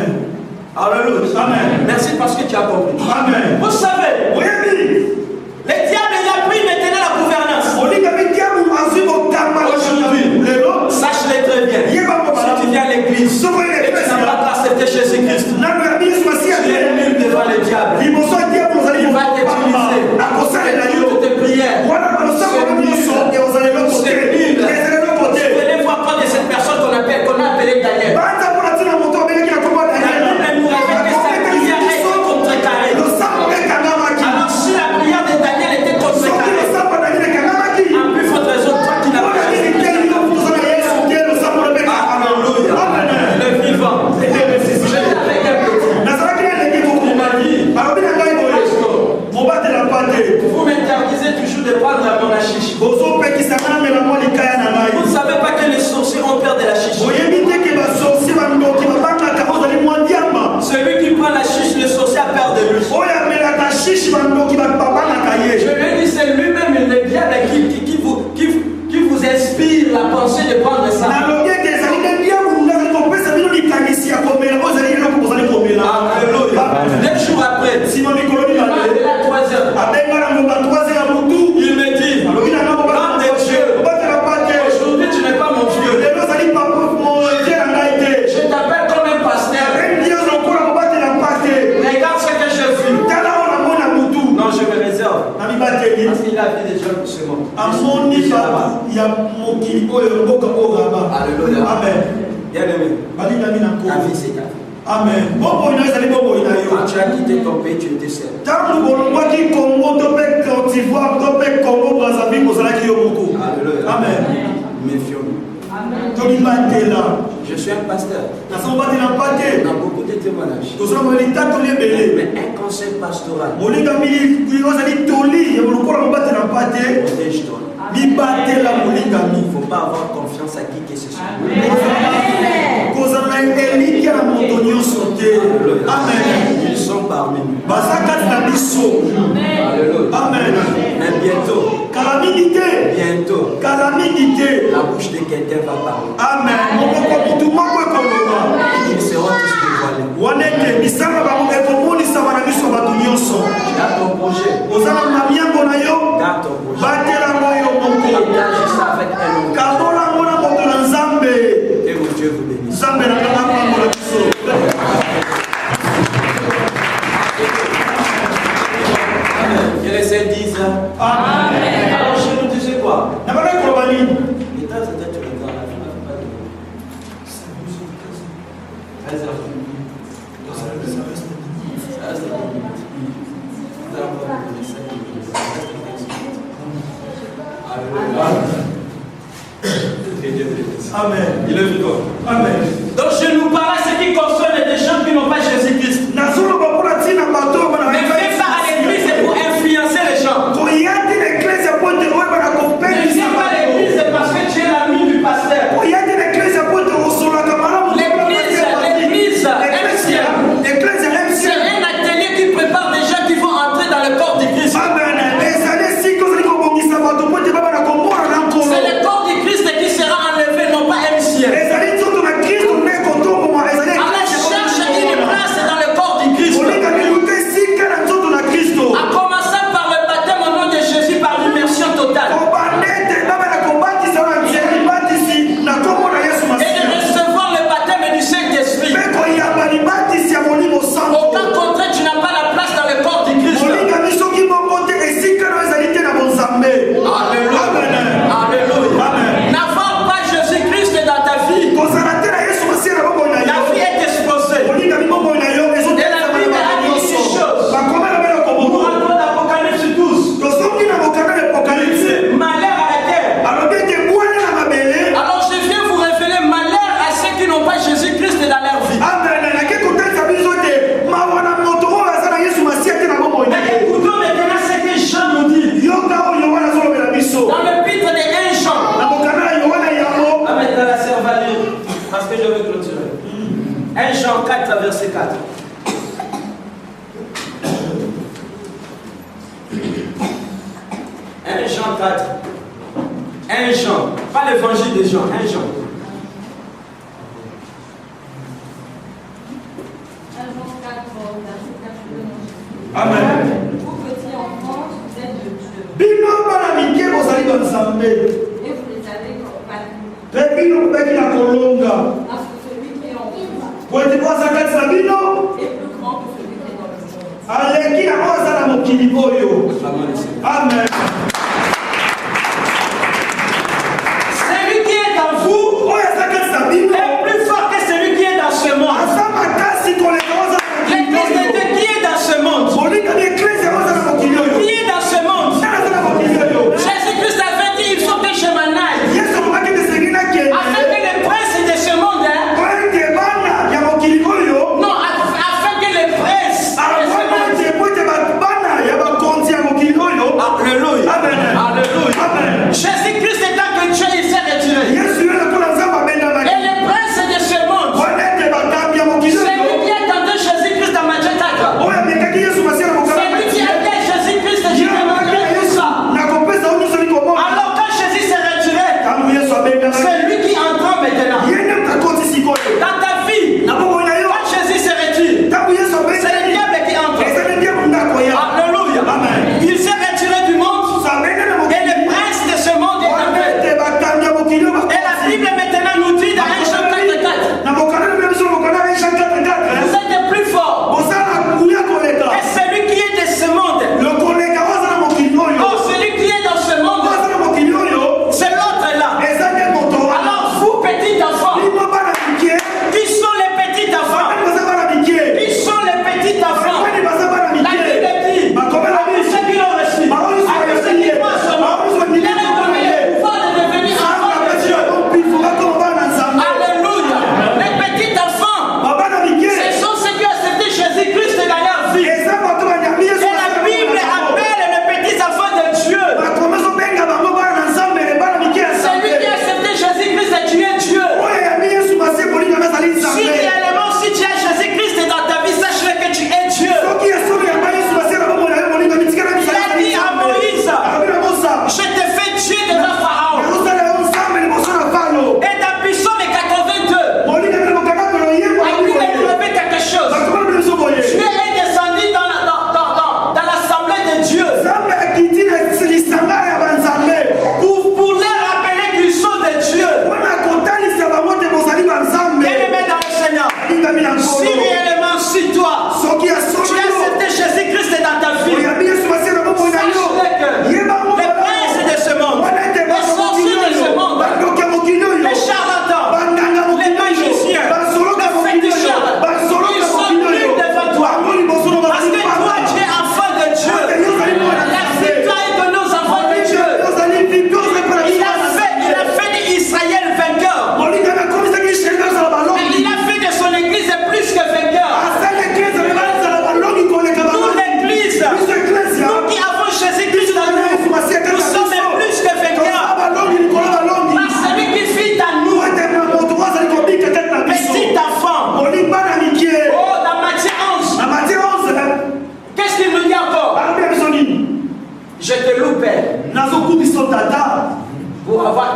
Alléluia. Amen. Merci parce que tu as compris. Amen. Vous savez, le diable il a pris maintenant la gouvernance. Aujourd'hui, sache-le très bien. Si tu viens à l'église et tu n'as pas accepté Jésus-Christ, tu es nul devant le diable. Il va t'utiliser pour tes prières. C'est nul. Vous allez voir pas de cette personne qu'on a appelée Daniel. Elle nous révèle que sa prière a été contrecarrée. Alors si la prière de Daniel était contrecarrée, en plus votre raison, toi qui n'as pas Jésus-Christ. Alléluia. Le vivant. Je l'avais avec un petit. Il m'a dit, vous m'interdisez toujours de prendre mon hachiche. Vous ne savez pas que les sorciers ont peur de la chiche. Celui qui prend la chiche, le sorcier a peur de lui. Je lui ai dit, c'est lui-même le diable qui vous inspire la pensée de prendre ça. Alléluia. 2 jours après, il m'a appelé à 3 heures. Il me dit, homme de Dieu, aujourd'hui tu n'es pas mon vieux. Je t'appelle comme un pasteur. Regarde ce que j'ai vu. Non, je me réserve. Parce qu'il a vu des gens pour ce monde. Alléluia. Bien-aimé. La vie c'est ta vie. Amen. Quand tu as quitté ton pays, tu étais seul. Amen. Méfions-nous. Je suis un pasteur. On a beaucoup de témoignages. Mais un conseil pastoral. Protège-toi. Il ne faut pas avoir confiance à qui que ce soit. Amen. Ils sont parmi nous. Amen. Mais bientôt, la bouche de quelqu'un va parler. Amen. Ils seront tous dévoilés. Garde ton projet. Garde ton projet. Amen. Il est vivant. Amen. Donc je nous parle à ce qui concerne des gens qui n'ont pas Jésus-Christ. Ne viens pas à l'église pour influencer les gens. Ne viens pas à l'église parce que tu es l'ami du pasteur. L'église, c'est un atelier qui prépare des gens qui vont entrer dans le corps du Christ. C'est le corps du Christ qui sera enlevé, non pas un ciel. Alors cherche une place dans le corps du Christ. A commencer par le baptême au nom de Jésus par l'immersion totale. Et de recevoir le baptême du Saint-Esprit. Aucun contraire, tu n'as pas la place dans le corps du Christ. Alléluia. N'avoir pas Jésus-Christ dans ta vie, la vie est exposée. Et la Bible a dit une chose. Nous rentrons dans l'Apocalypse 12. Malheur à la terre. Alors je viens vous révéler malheur à ceux qui n'ont pas Jésus-Christ dans leur vie. Écoutons maintenant ce que Jean nous dit. Dans l'épître de 1 Jean. Avec dans la servalure. Parce que je veux clôturer. 1 Jean 4, verset 4. 1 Jean 4. 1 Jean. Pas l'évangile de Jean. 1 Jean. Amen. Vous, petits enfants, vous êtes de Dieu. Et vous les avez combattus. Parce que celui qui est en vous est plus grand que celui qui est dans le monde. Amen. Celui qui est dans vous est plus fort que celui qui est dans ce monde. L'église de Dieu qui est dans ce monde. Qui est dans ce monde. Jésus-Christ avait dit il faut que je m'en aille. Afin que les princes de ce monde. Non, afin que les princes de ce monde. Alléluia.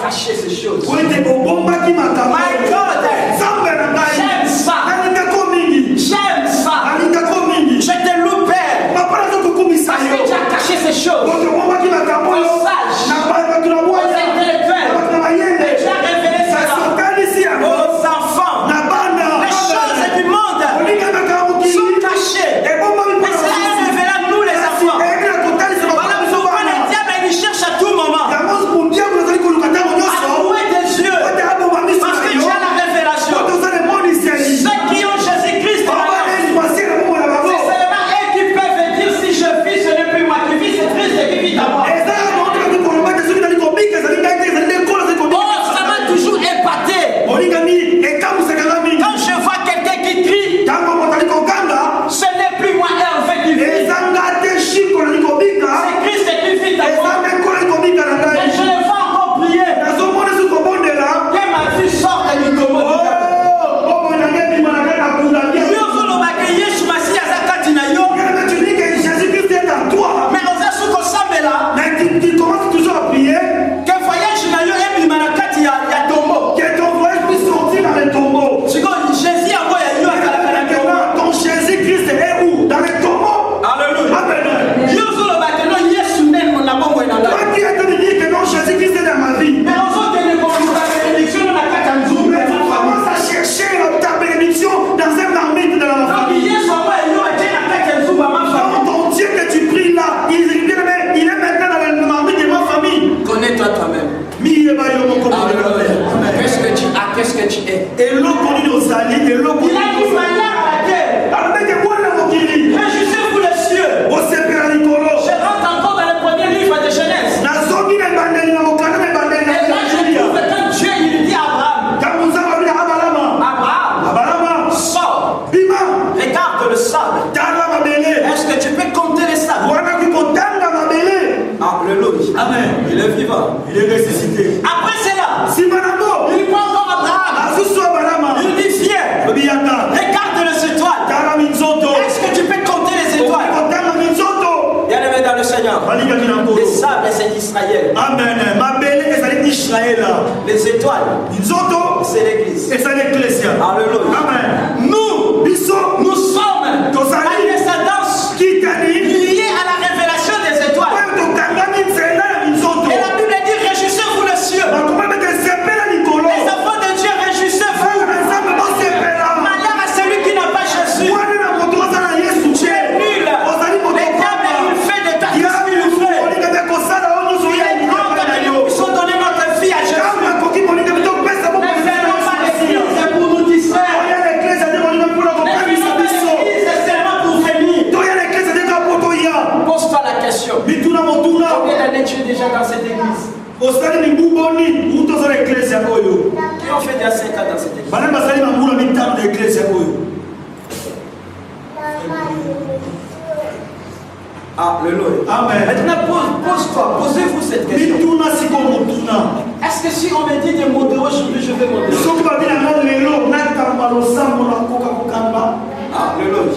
caché ces choses. My God, j'aime ça. J'aime ça. Je te loue, Père. Parce que tu as caché ces choses. Aux sages, aux intellectuels. Et tu as révélé ça aux enfants. Les choses du monde sont cachées. Et cela est révélé à nous, les enfants. Voilà pourquoi le diable il cherche à tout moment à trouver des yeux. Parce que tu as la révélation. Ceux qui ont Jésus-Christ dans la vie, c'est seulement eux qui peuvent dire si je vis, ce n'est plus moi qui vis, c'est Christ qui vit à moi. Oh, ça m'a toujours épaté. Quand je vois quelqu'un qui crie, ce n'est plus moi Hervé qui vit, c'est Christ qui vit à moi. Et je le vois encore prier que ma vie sorte du tombeau. Mais on a su qu'on s'en là. Tu commences toujours à prier. Que voyage na yo et bimanakati ya tombeau. Que ton voyage puisse sortir dans les tombeaux. Siko Jésus a moi ya yo akala ton Jésus-Christ est où? Dans les tombeaux. Alléluia. Amen. Yo solo bakeno Yesu nen na bongo na nga. Toi qui as te dit que non Jésus-Christ est dans ma vie. Mais on sort de la bénédiction na kata nzumbe. Mais tu commences à chercher ta bénédiction dans un marmite de la famille. Yesu a moi yo a na kata nzumbe ma famille. Ton Dieu que tu pries là, il est maintenant dans le marmite de ma famille. Connais-toi toi-même. Qu'est-ce que tu as, qu'est-ce que tu es? Et l'eau connu nos alliés, et l'eau connu nos alliés. Il a dit à la terre. Réjouissez-vous les cieux. Je rentre encore dans le premier livre de Genèse. Et là, je trouve quand Dieu il dit à Abraham, sors, regarde le sable. Est-ce que tu peux compter les sables? Alléluia. Amen. Il est vivant. Il est ressuscité. Après cela, il prend encore Abraham. Il dit viens. Regarde les étoiles. Est-ce que tu peux compter les étoiles? Bien aimé dans le Seigneur. Les sables c'est d'Israël. Amen. Les étoiles c'est l'église. Alléluia. Amen. Nous sommes la descendance liée à la révélation des étoiles. Et la Bible dit réjouissez-vous les cieux. Les enfants de Dieu réjouissez-vous. Malheur à celui qui n'a pas Jésus. Tu es nul. Les diables il fait de ta vie ce qu'il fait. Il est grand que nous puissions donner notre vie à Jésus. Mais fais-nous pas l'église, c'est pour nous distraire. L'église c'est seulement pour venir. Pose-toi la question. Combien d'années tu es déjà dans cette église? Qui ont fait déjà 5 ans dans cette église? Alléluia. Amen. Maintenant, pose-toi, posez-vous cette question. Est-ce que si on me dit de modérer aujourd'hui, je vais modérer? Alléluia.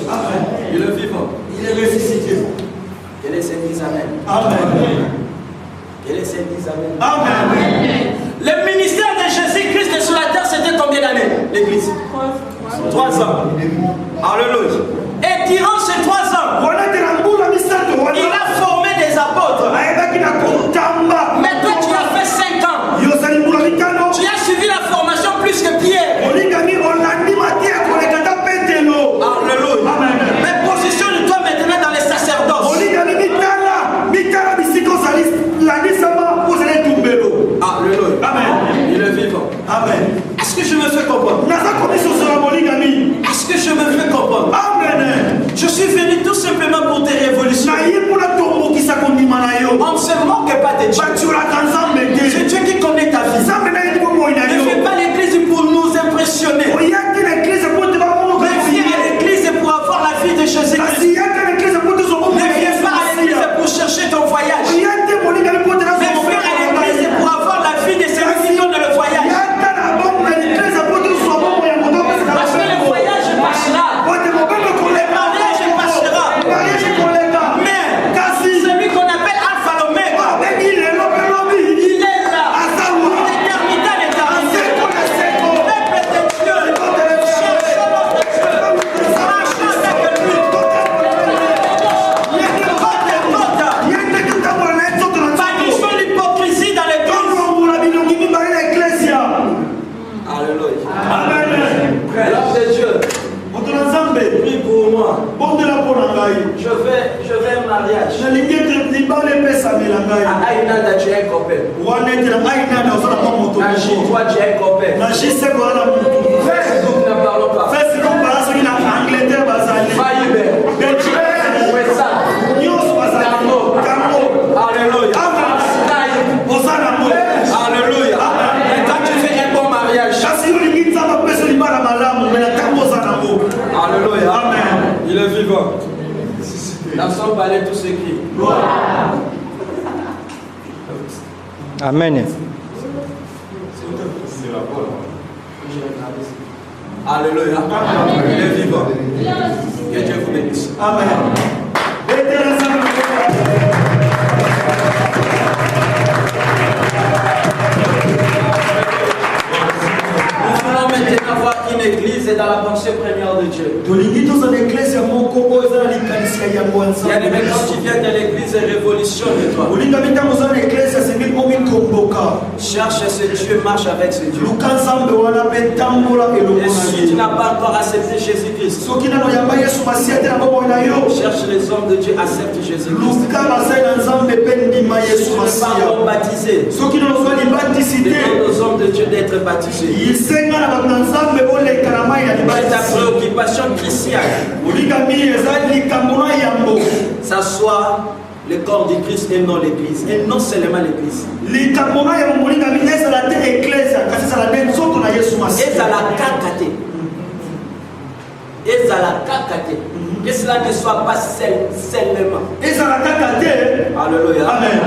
Amen. Il est vivant. Il est ressuscité. Que les saints disent Amen. Amen. Que les saints disent Amen. Amen. Le ministère de Jésus-Christ sur la terre, c'était combien d'années, l'église? 3 ans. Alléluia. Et durant ces 3 ans, il a formé des apôtres. Mais toi, tu as fait 5 ans. Tu as suivi la formation plus que Pierre. Alléluia. Mais positionne-toi maintenant dans les sacerdoces. Alléluia. Amen. Il est vivant. Amen. Est-ce que je me fais comprendre? Est-ce que je me fais comprendre? Amen. Je suis venu tout simplement Toi, tu es un copain. Facebook, ne parlons pas. Faïbe. Alléluia. Alléluia. Et quand tu fais un bon mariage. Alléluia. Amen. Il est vivant. Dans son palais, tout s'écrit. Amen. Alléluia. Il est vivant. Que Dieu vous bénisse. Amen. Nous voulons maintenant voir une église dans la pensée première de Dieu. Bien-aimé, quand tu viens de l'église, révolutionne toi. Cherche ce Dieu, marche avec ce Dieu. Et si tu n'as pas encore accepté Jésus-Christ, cherche les hommes de Dieu, accepte Jésus-Christ. Tu n'es pas encore baptisé. Demande aux hommes de Dieu d'être baptisés. C'est ta préoccupation chrétienne. Ça soit le corps du Christ et non l'église. Et non seulement l'église. Et ça la cacate. Et ça la cacate. Que cela ne soit pas seulement. Alléluia. Amen.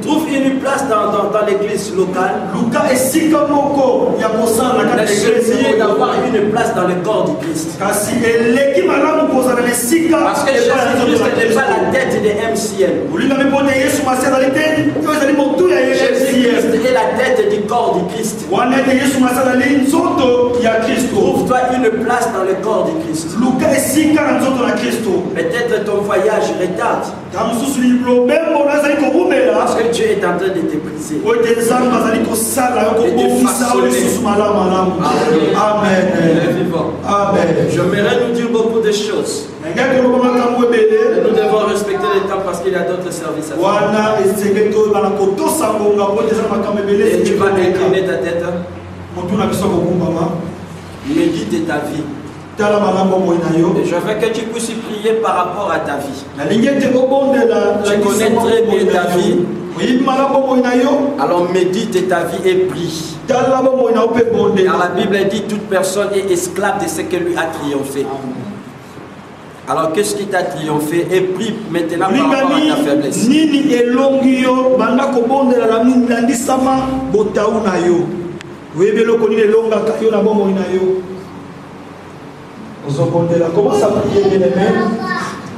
Trouve une place dans l'église locale. Mais c'est mieux d'avoir une place dans le corps du Christ. Parce que Jésus-Christ n'est pas la tête de MCN. Jésus-Christ est la tête du corps du Christ. Trouve-toi une place dans le corps du Christ. Peut-être ton voyage retarde. Parce que Dieu est en train de te briser. Amen. Il est vivant. Amen. J'aimerais nous dire beaucoup de choses. Et nous devons respecter le temps parce qu'il y a d'autres services à faire. Et tu vas incliner ta tête. Médite ta vie. Et je veux que tu puisses prier par rapport à ta vie. Tu connais très bien ta vie. Alors médite ta vie et prie. Car la Bible dit toute personne est esclave de ce que lui a triomphé. Alors qu'est-ce qui t'a triomphé? Et prie maintenant par rapport à ta faiblesse. Comment ça prier, bien-aimé,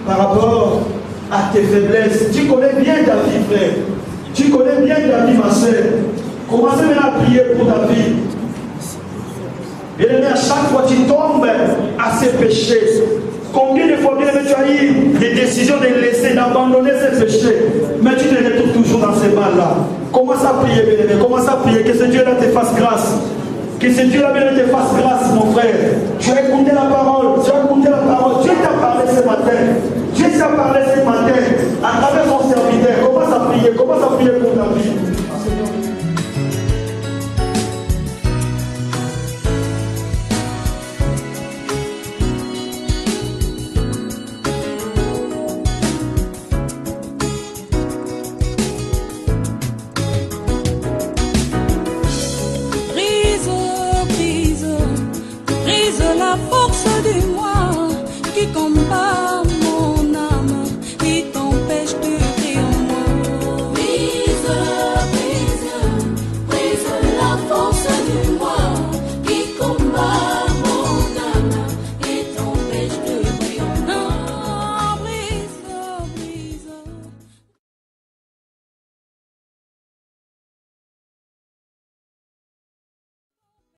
par rapport à tes faiblesses? Tu connais bien ta vie, frère. Tu connais bien ta vie, ma soeur. Commencez maintenant à prier pour ta vie. Bien-aimé, à chaque fois tu tombes à ces péchés. Combien de fois, bien-aimé, tu as eu des décisions de laisser, d'abandonner ces péchés, mais tu te retrouves toujours dans ces mal-là. Commence à prier, bien-aimé. Commence à prier. Que ce Dieu-là te fasse grâce. Que ce Dieu-là te fasse grâce, mon frère. Tu as écouté la parole. Tu as écouté la parole. Dieu t'a parlé ce matin. Dieu t'a parlé ce matin.